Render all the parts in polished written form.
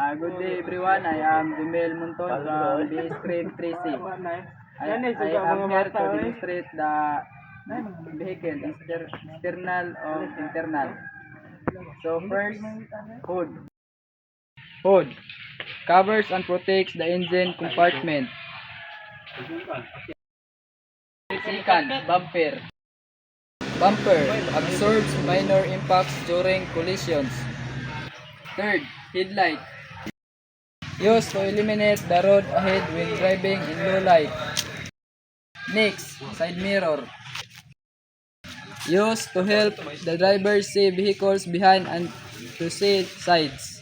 Good day everyone, I am Jumel Munton from B Screen 3C. I am here to demonstrate the vehicle, external or internal. So first, hood. Hood covers and protects the engine compartment. Second, bumper. Bumper absorbs minor impacts during collisions. Third, headlight. Used to eliminate the road ahead when driving in low light. Next, side mirror. Used to help the driver see vehicles behind and to see sides.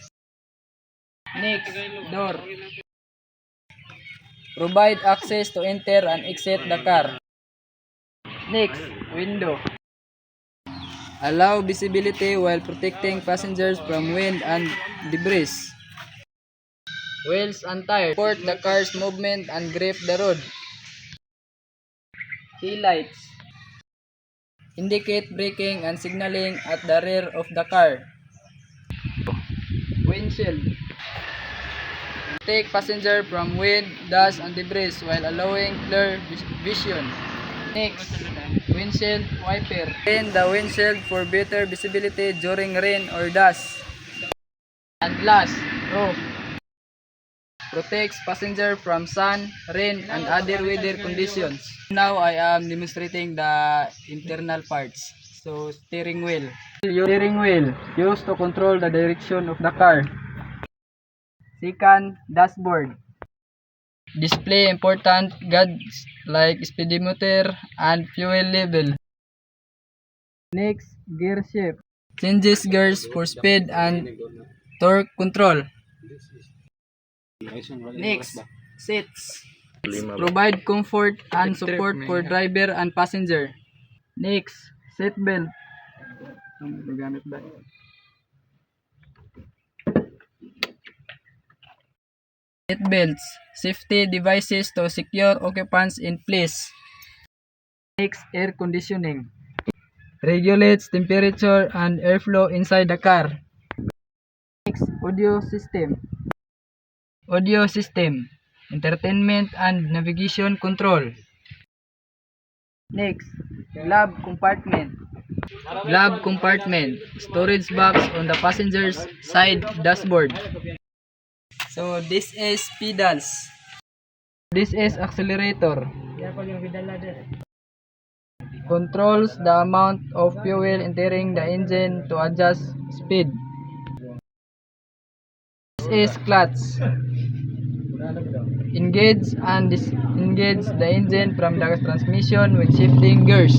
Next, door. Provide access to enter and exit the car. Next, window. Allow visibility while protecting passengers from wind and debris. Wheels and tires support the car's movement and grip the road. Taillights indicate braking and signaling at the rear of the car. Windshield protect passenger from wind, dust, and debris while allowing clear vision. Next, windshield wiper. Clean the windshield for better visibility during rain or dust. And last, roof. Protects passenger from sun, rain, and other weather conditions. Now I am demonstrating the internal parts. So steering wheel. Steering wheel used to control the direction of the car. Second, dashboard. Display important gadgets like speedometer and fuel level. Next, gear shift. Changes gears for speed and torque control. Next, seats. Provide comfort and support for driver and passenger. Next, seat belt. Seat belts, safety devices to secure occupants in place. Next, air conditioning. Regulates temperature and airflow inside the car. Next, audio system. Audio system, entertainment and navigation control. Next, glove compartment. Glove compartment, storage box on the passenger's side dashboard. So this is pedals. This is accelerator. Controls the amount of fuel entering the engine to adjust speed. This is clutch. Engage and disengage the engine from the transmission when shifting gears.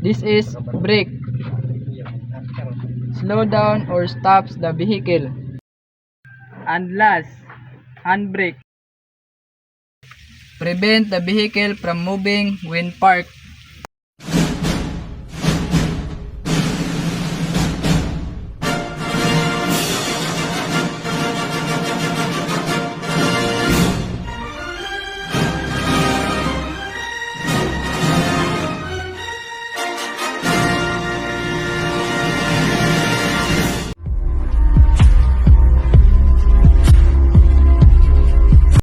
This is brake. Slow down or stops the vehicle. And last, handbrake. Prevent the vehicle from moving when parked.